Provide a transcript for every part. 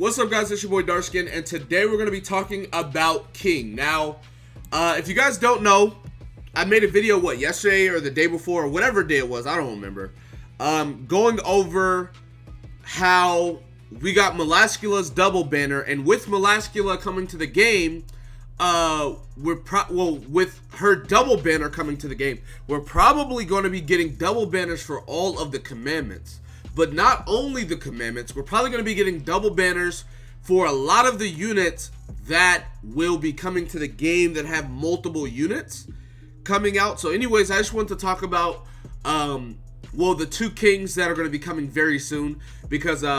What's up, guys? It's your boy Darkskin, and today we're going to be talking about King. Now, if you guys don't know, I made a video, yesterday or the day before, or whatever day it was, I don't remember, going over how we got Melascula's double banner, and with Melascula coming to the game, with her double banner coming to the game, we're probably going to be getting double banners for all of the commandments. But not only the commandments, we're probably going to be getting double banners for a lot of the units that will be coming to the game that have multiple units coming out. So anyways, I just want to talk about, the two kings that are going to be coming very soon. Because, we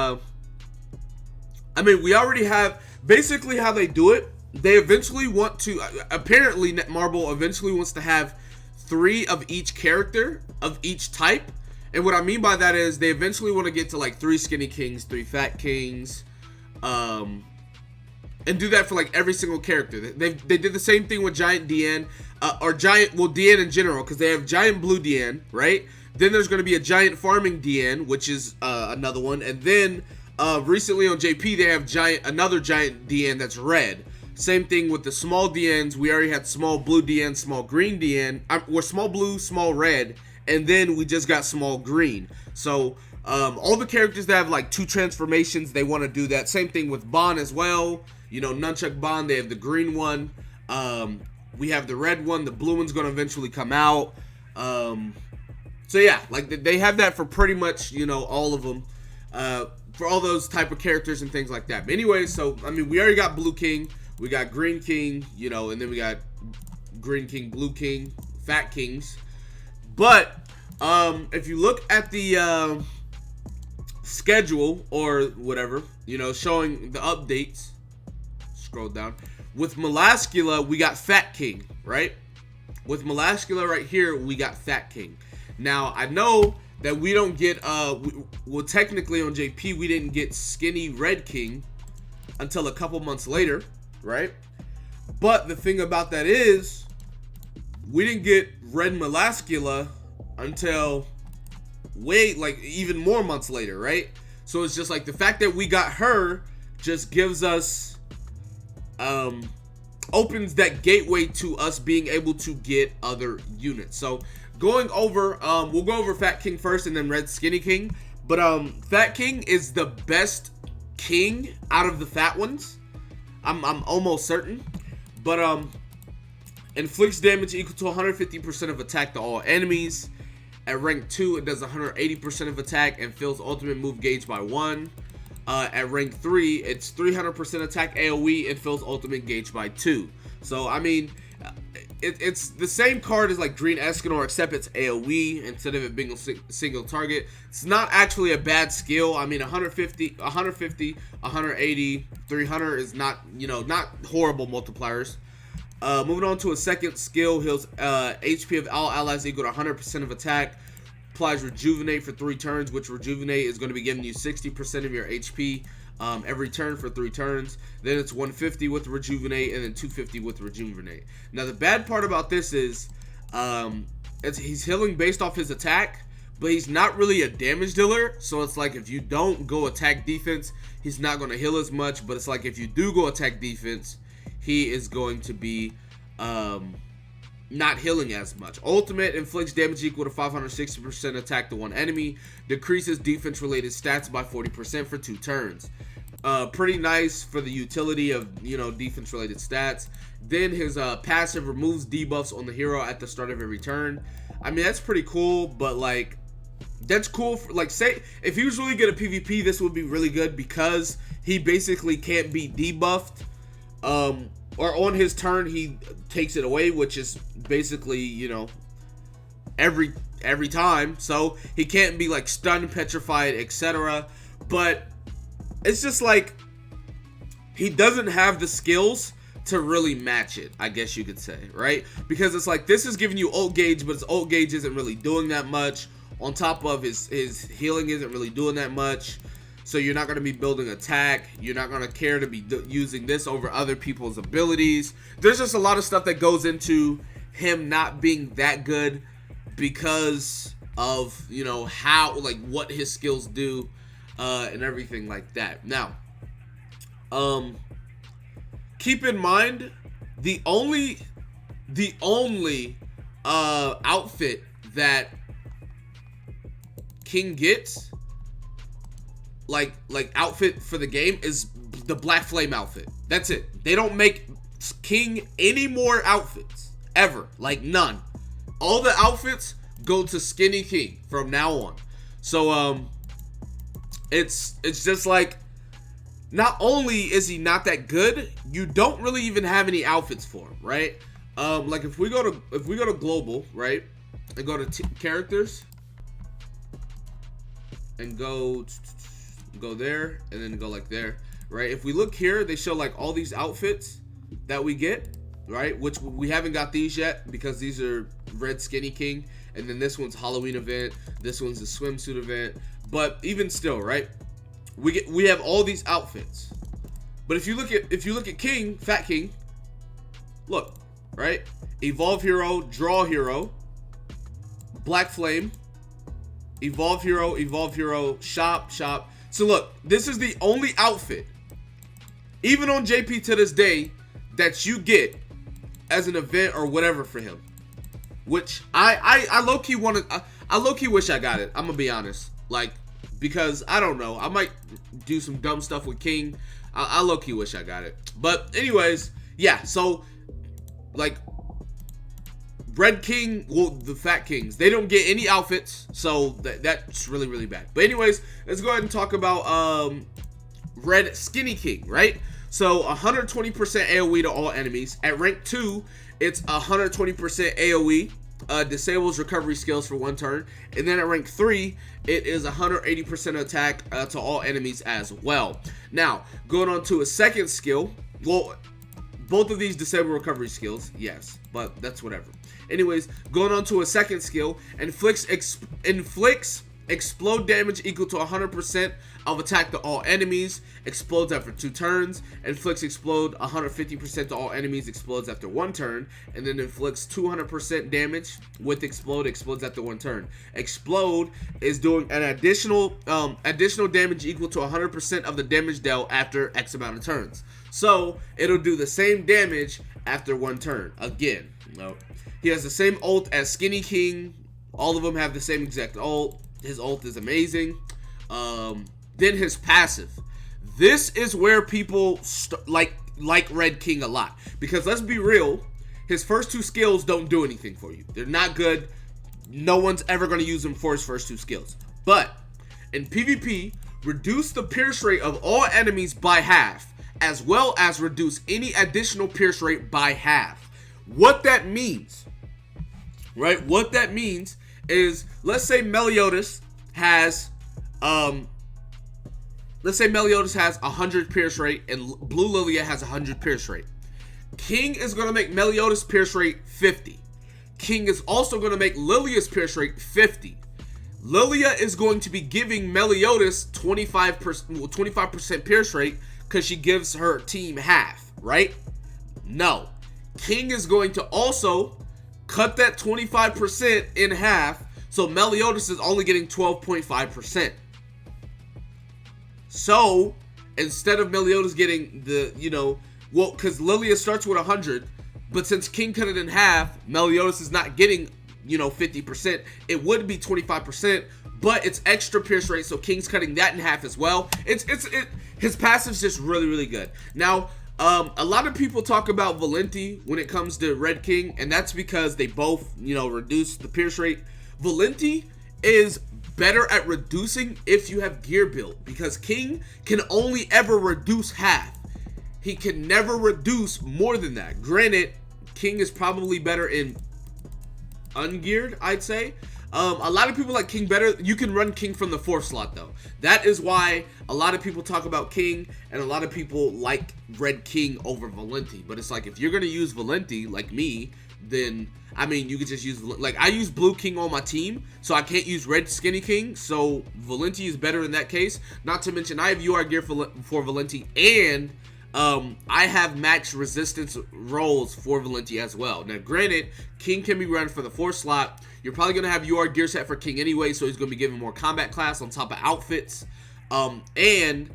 already have, basically how they do it, they eventually want to, apparently Netmarble eventually wants to have 3 of each character, of each type. And what I mean by that is they eventually want to get to like 3 skinny kings, 3 fat kings, and do that for like every single character. They did the same thing with Giant DN, DN in general, because they have Giant Blue DN, right? Then there's going to be a Giant Farming DN, which is another one. And then recently on JP they have another Giant DN that's red. Same thing with the small DNs. We already had small blue DN, small green DN. We're small blue, small red. And then we just got small green. So all the characters that have like 2 transformations, they want to do that. Same thing with Bond as well. You know, Nunchuck Bond, they have the green one. We have the red one. The blue one's going to eventually come out. So yeah, like they have that for pretty much, you know, all of them. For all those type of characters and things like that. But anyway, so, we already got Blue King. We got Green King, you know, and then we got Green King, Blue King, Fat Kings. But if you look at the schedule or whatever, you know, showing the updates, scroll down. With Melascula, we got Fat King, right? With Melascula right here, we got Fat King. Now, I know that we don't get, technically on JP, we didn't get Skinny Red King until a couple months later, right? But the thing about that is, we didn't get Red Melascula until even more months later, right? So it's just like the fact that we got her just gives us opens that gateway to us being able to get other units. So going over, we'll go over Fat King first and then Red Skinny King. But Fat King is the best king out of the fat ones. I'm almost certain. But inflicts damage equal to 150% of attack to all enemies. At rank 2, it does 180% of attack and fills ultimate move gauge by 1. At rank 3, it's 300% attack AoE and fills ultimate gauge by 2. So, it's the same card as like Green Escanor, except it's AoE instead of it being a single target. It's not actually a bad skill. 150, 180, 300 is not, not horrible multipliers. Moving on to a second skill, heals HP of all allies equal to 100% of attack. Applies Rejuvenate for 3 turns, which Rejuvenate is going to be giving you 60% of your HP every turn for 3 turns. Then it's 150 with Rejuvenate, and then 250 with Rejuvenate. Now, the bad part about this is he's healing based off his attack, but he's not really a damage dealer. So it's like if you don't go attack defense, he's not going to heal as much. But it's like if you do go attack defense, he is going to be not healing as much. Ultimate inflicts damage equal to 560% attack to one enemy. Decreases defense related stats by 40% for 2 turns. Pretty nice for the utility of, defense related stats. Then his passive removes debuffs on the hero at the start of every turn. That's pretty cool, but like that's cool for, like, say if he was really good at PvP, this would be really good because he basically can't be debuffed. Or on his turn he takes it away, which is basically, every time. So he can't be like stunned, petrified, etc. But it's just like he doesn't have the skills to really match it, I guess you could say, right? Because it's like this is giving you ult gauge, but his ult gauge isn't really doing that much. On top of his healing isn't really doing that much. So you're not going to be building attack. You're not going to care to be using this over other people's abilities. There's just a lot of stuff that goes into him not being that good because of, how, like, what his skills do and everything like that. Now, Keep in mind, the only outfit that King gets, like outfit for the game, is the Black Flame outfit. That's it. They don't make King any more outfits ever, like none. All the outfits go to Skinny King from now on. So it's just like, not only is he not that good, you don't really even have any outfits for him, right? Like if we go to global, right, and go to characters and go there and then go like there, right? If we look here, they show like all these outfits that we get, right? Which we haven't got these yet because these are Red Skinny King, and then this one's Halloween event, this one's the swimsuit event. But even still, right? We have all these outfits. But if you look at King, Fat King, look, right? Evolve Hero, Draw Hero, Black Flame, Evolve Hero, Shop. So look, this is the only outfit, even on JP to this day, that you get as an event or whatever for him. Which I low-key wanted, I low-key wish I got it. I'm gonna be honest. Like, because I don't know, I might do some dumb stuff with King. I low-key wish I got it. But anyways, yeah, so like Red King, well, the Fat Kings, they don't get any outfits, so that's really, really bad. But anyways, let's go ahead and talk about Red Skinny King, right? So 120% AoE to all enemies. At rank 2, it's 120% AoE. Disables recovery skills for 1 turn. And then at rank 3, it is 180% attack to all enemies as well. Now, going on to a second skill. Well, both of these disable recovery skills, yes, but that's whatever. Anyways, going on to a second skill, inflicts explode damage equal to 100% of attack to all enemies, explodes after 2 turns, inflicts explode 150% to all enemies, explodes after 1 turn, and then inflicts 200% damage with explode, explodes after 1 turn. Explode is doing an additional damage equal to 100% of the damage dealt after X amount of turns. So it'll do the same damage after 1 turn. Again, no. He has the same ult as Skinny King. All of them have the same exact ult. His ult is amazing. Then his passive. This is where people like Red King a lot. Because let's be real, his first 2 skills don't do anything for you. They're not good. No one's ever going to use them for his first 2 skills. But in PvP, reduce the pierce rate of all enemies by half, as well as reduce any additional pierce rate by half. What that means, right? What that means is, let's say Meliodas has 100 pierce rate and Blue Lilia has 100 pierce rate. King is going to make Meliodas pierce rate 50. King is also going to make Lilia's pierce rate 50. Lilia is going to be giving Meliodas 25% pierce rate because she gives her team half, right? No. King is going to also cut that 25% in half, so Meliodas is only getting 12.5%. So, instead of Meliodas getting the, well, because Lilia starts with 100, but since King cut it in half, Meliodas is not getting, 50%. It would be 25%, but it's extra pierce rate, so King's cutting that in half as well. His passive's just really, really good. Now, a lot of people talk about Valenti when it comes to Red King, and that's because they both, reduce the pierce rate. Valenti is better at reducing if you have gear build, because King can only ever reduce half. He can never reduce more than that. Granted, King is probably better in ungeared, I'd say. A lot of people like King better. You can run King from the 4th slot though. That is why a lot of people talk about King, and a lot of people like Red King over Valenti. But it's like, if you're gonna use Valenti like me, then I mean, you could just use, like, I use Blue King on my team, so I can't use Red Skinny King, so Valenti is better in that case. Not to mention, I have UR gear for Valenti, and I have max resistance rolls for Valenti as well. Now, granted, King can be run for the 4th slot. You're probably going to have UR gear set for King anyway, so he's going to be given more combat class on top of outfits. And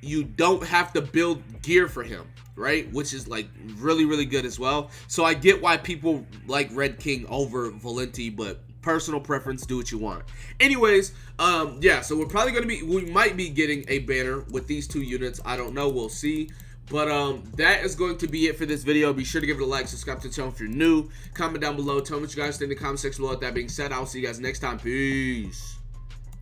you don't have to build gear for him, right? Which is like really, really good as well. So I get why people like Red King over Valenti, but personal preference, do what you want. Anyways, yeah, so we might be getting a banner with these 2 units. I don't know, we'll see. But that is going to be it for this video. Be sure to give it a like, subscribe to the channel if you're new. Comment down below, tell me what you guys think in the comment section below. With that being said, I'll see you guys next time. Peace.